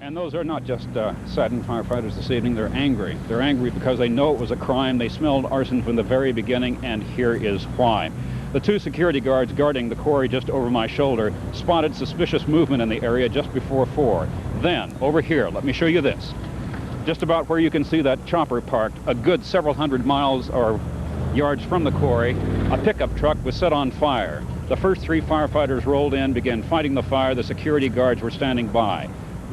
And those are not just saddened firefighters this evening, they're angry. They're angry because they know it was a crime. They smelled arson from the very beginning, and here is why. The two security guards guarding the quarry just over my shoulder spotted suspicious movement in the area just before 4. Then, over here, let me show you this. Just about where you can see that chopper parked, a good several hundred miles or yards from the quarry, a pickup truck was set on fire. The first 3 firefighters rolled in, began fighting the fire. The security guards were standing by.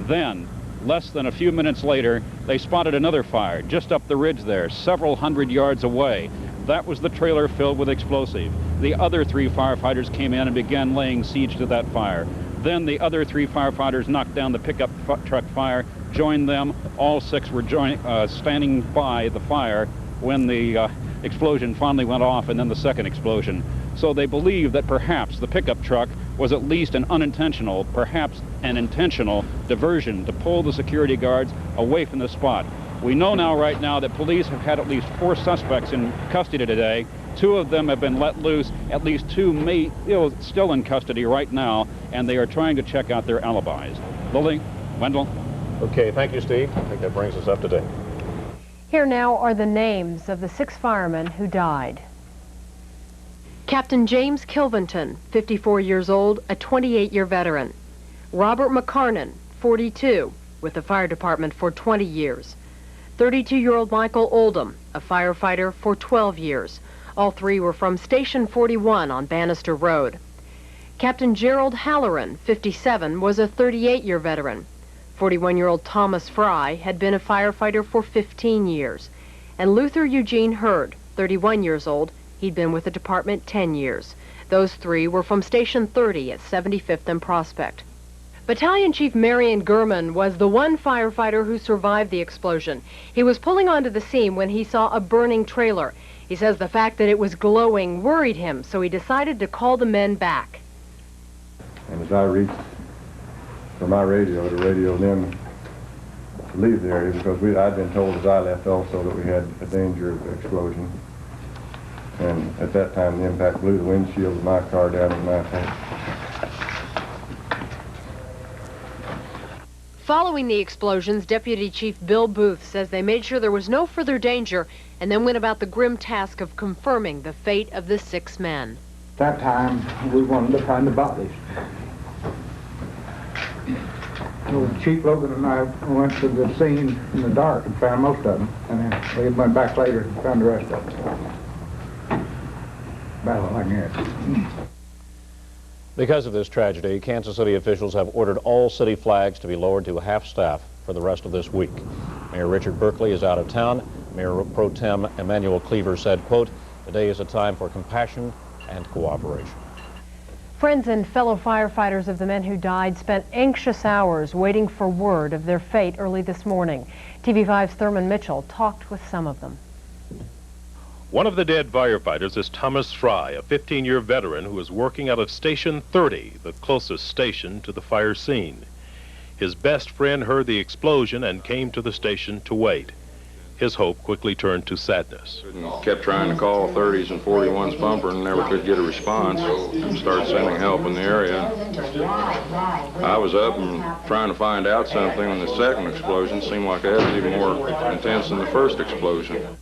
Then, less than a few minutes later, they spotted another fire just up the ridge there, several hundred yards away. That was the trailer filled with explosive. The other 3 firefighters came in and began laying siege to that fire. Then the other 3 firefighters knocked down the pickup truck fire, joined them. All 6 were standing by the fire when the explosion finally went off, and then the second explosion. So they believe that perhaps the pickup truck was at least an unintentional, perhaps an intentional diversion to pull the security guards away from the spot. We know now, right now, that police have had at least 4 suspects in custody today. 2 of them have been let loose. At least 2 still in custody right now, and they are trying to check out their alibis. Lily, Wendell. Okay, thank you, Steve. I think that brings us up to date. Here now are the names of the 6 firemen who died. Captain James Kilventon, 54 years old, a 28-year veteran. Robert McCarnan, 42, with the fire department for 20 years. 32-year-old Michael Oldham, a firefighter for 12 years. All 3 were from Station 41 on Bannister Road. Captain Gerald Halloran, 57, was a 38-year veteran. 41-year-old Thomas Fry had been a firefighter for 15 years. And Luther Eugene Hurd, 31 years old, he'd been with the department 10 years. Those 3 were from Station 30 at 75th and Prospect. Battalion Chief Marion Gurman was the one firefighter who survived the explosion. He was pulling onto the scene when he saw a burning trailer. He says the fact that it was glowing worried him, so he decided to call the men back. And as I reached for my radio to radio them to leave the area, because I'd been told as I left also that we had a danger of explosion. And at that time, the impact blew the windshield of my car down in my tank. Following the explosions, Deputy Chief Bill Booth says they made sure there was no further danger and then went about the grim task of confirming the fate of the 6 men. That time, we wanted to find the bodies. So Chief Logan and I went to the scene in the dark and found most of them, and then we went back later and found the rest of them. Battle like that. Because of this tragedy, Kansas City officials have ordered all city flags to be lowered to half-staff for the rest of this week. Mayor Richard Berkeley is out of town. Mayor Pro Tem Emmanuel Cleaver said, quote, "Today is a time for compassion and cooperation." Friends and fellow firefighters of the men who died spent anxious hours waiting for word of their fate early this morning. TV5's Thurman Mitchell talked with some of them. One of the dead firefighters is Thomas Fry, a 15-year veteran who is working out of Station 30, the closest station to the fire scene. His best friend heard the explosion and came to the station to wait. His hope quickly turned to sadness. Kept trying to call 30s and 41's bumper and never could get a response, and started sending help in the area. I was up and trying to find out something, and the second explosion seemed like it was even more intense than the first explosion.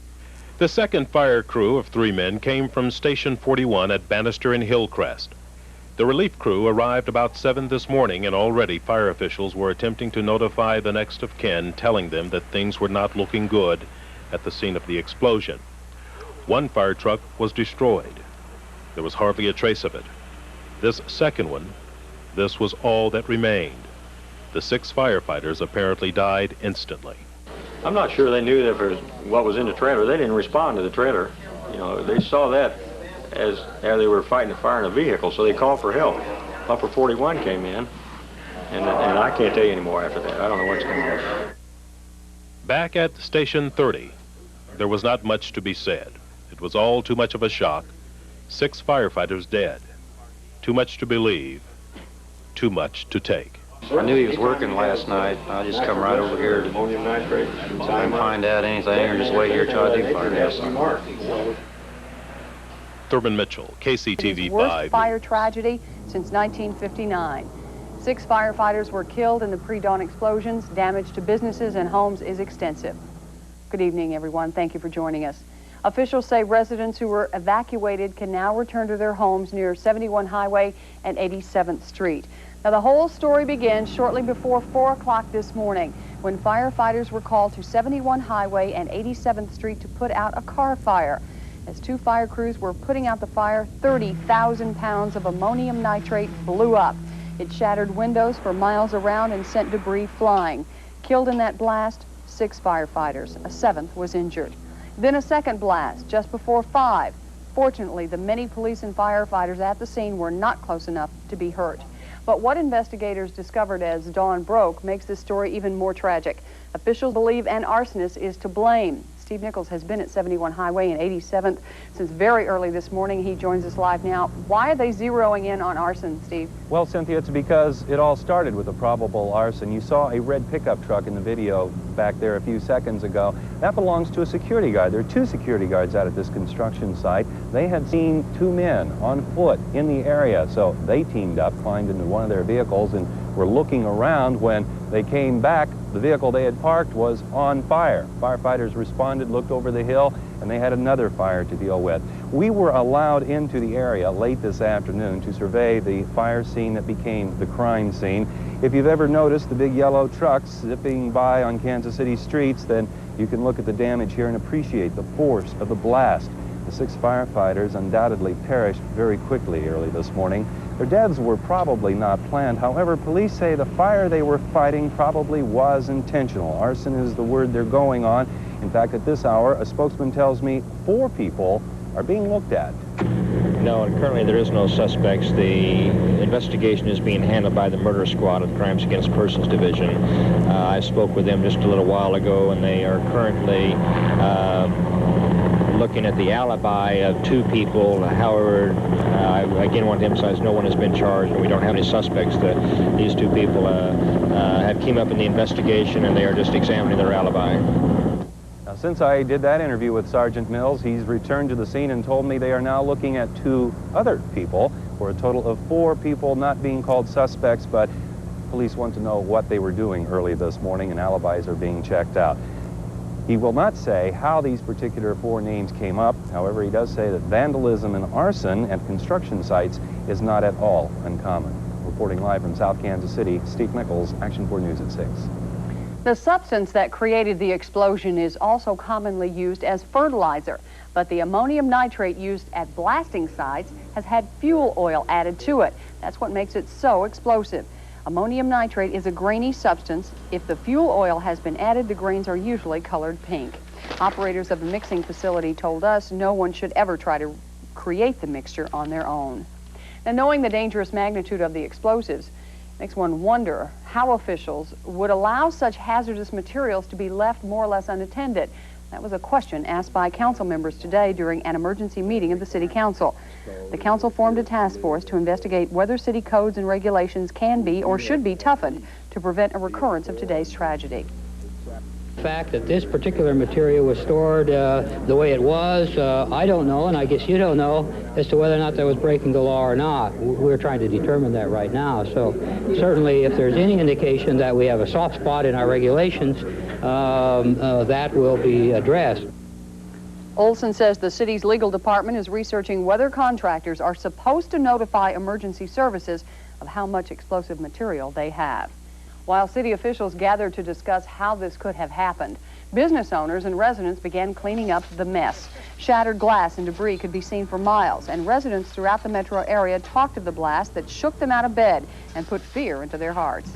The second fire crew of 3 men came from Station 41 at Bannister and Hillcrest. The relief crew arrived about 7 this morning, and already fire officials were attempting to notify the next of kin, telling them that things were not looking good at the scene of the explosion. One fire truck was destroyed. There was hardly a trace of it. This second one, this was all that remained. The 6 firefighters apparently died instantly. I'm not sure they knew that what was in the trailer. They didn't respond to the trailer. You know, they saw that as they were fighting the fire in a vehicle, so they called for help. Upper 41 came in, and I can't tell you any more after that. I don't know what's going on. Back at Station 30, there was not much to be said. It was all too much of a shock. 6 firefighters dead. Too much to believe. Too much to take. I knew he was working last night. I just come right over here to find out anything, or just wait here till I do find out something. Thurman Mitchell, KCTV5. Worst fire tragedy since 1959. 6 firefighters were killed in the pre-dawn explosions. Damage to businesses and homes is extensive. Good evening, everyone. Thank you for joining us. Officials say residents who were evacuated can now return to their homes near 71 Highway and 87th Street. Now, the whole story begins shortly before 4 o'clock this morning when firefighters were called to 71 Highway and 87th Street to put out a car fire. As 2 fire crews were putting out the fire, 30,000 pounds of ammonium nitrate blew up. It shattered windows for miles around and sent debris flying. Killed in that blast, 6 firefighters. A 7th was injured. Then a second blast just before 5. Fortunately, the many police and firefighters at the scene were not close enough to be hurt. But what investigators discovered as dawn broke makes this story even more tragic. Officials believe an arsonist is to blame. Steve Nichols has been at 71 Highway and 87th since very early this morning. He joins us live now. Why are they zeroing in on arson, Steve? Well, Cynthia, it's because it all started with a probable arson. You saw a red pickup truck in the video back there a few seconds ago. That belongs to a security guard. There are 2 security guards out at this construction site. They had seen 2 men on foot in the area, so they teamed up, climbed into one of their vehicles, and were looking around. When they came back, the vehicle they had parked was on fire. Firefighters responded, looked over the hill, and they had another fire to deal with. We were allowed into the area late this afternoon to survey the fire scene that became the crime scene. If you've ever noticed the big yellow trucks zipping by on Kansas City streets, then you can look at the damage here and appreciate the force of the blast. The 6 firefighters undoubtedly perished very quickly early this morning. Their deaths were probably not planned. However, police say the fire they were fighting probably was intentional. Arson is the word they're going on. In fact, at this hour, a spokesman tells me 4 people are being looked at. No, and currently there is no suspects. The investigation is being handled by the murder squad of the Crimes Against Persons Division. I spoke with them just a little while ago, and they are currently looking at the alibi of 2 people. However, I again want to emphasize no one has been charged, and we don't have any suspects. These 2 people have came up in the investigation, and they are just examining their alibi. Now, since I did that interview with Sergeant Mills, he's returned to the scene and told me they are now looking at 2 other people, for a total of 4 people not being called suspects, but police want to know what they were doing early this morning, and alibis are being checked out. He will not say how these particular 4 names came up. However, he does say that vandalism and arson at construction sites is not at all uncommon. Reporting live from South Kansas City, Steve Nichols, Action 4 News at 6. The substance that created the explosion is also commonly used as fertilizer, but the ammonium nitrate used at blasting sites has had fuel oil added to it. That's what makes it so explosive. Ammonium nitrate is a grainy substance. If the fuel oil has been added, the grains are usually colored pink. Operators of the mixing facility told us no one should ever try to create the mixture on their own. Now, knowing the dangerous magnitude of the explosives makes one wonder how officials would allow such hazardous materials to be left more or less unattended. That was a question asked by council members today during an emergency meeting of the City Council. The council formed a task force to investigate whether city codes and regulations can be or should be toughened to prevent a recurrence of today's tragedy. The fact that this particular material was stored the way it was, I don't know, and I guess you don't know, as to whether or not that was breaking the law or not. We're trying to determine that right now. So certainly if there's any indication that we have a soft spot in our regulations, that will be addressed. Olson says the city's legal department is researching whether contractors are supposed to notify emergency services of how much explosive material they have. While city officials gathered to discuss how this could have happened, business owners and residents began cleaning up the mess. Shattered glass and debris could be seen for miles, and residents throughout the metro area talked of the blast that shook them out of bed and put fear into their hearts.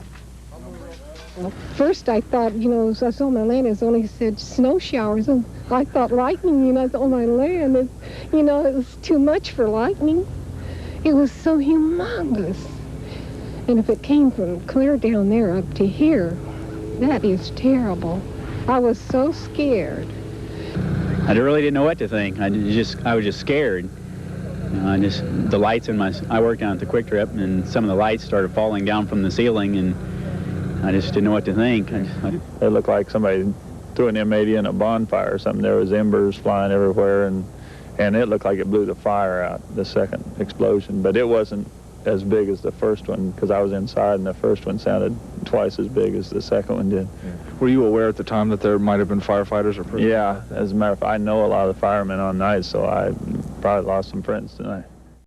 First I thought, as I saw my land, it only said snow showers, and I thought lightning, on my land. It was too much for lightning. It was so humongous. And if it came from clear down there up to here, that is terrible. I was so scared. I really didn't know what to think. I was just scared. The lights in I worked down at the Quick Trip, and some of the lights started falling down from the ceiling, and I just didn't know what to think. It looked like somebody threw an M80 in a bonfire or something. There was embers flying everywhere, and it looked like it blew the fire out, the second explosion. But it wasn't as big as the first one, because I was inside, and the first one sounded twice as big as the second one did. Were you aware at the time that there might have been firefighters or personnel? Yeah, as a matter of fact, I know a lot of the firemen on night, so I probably lost some friends tonight.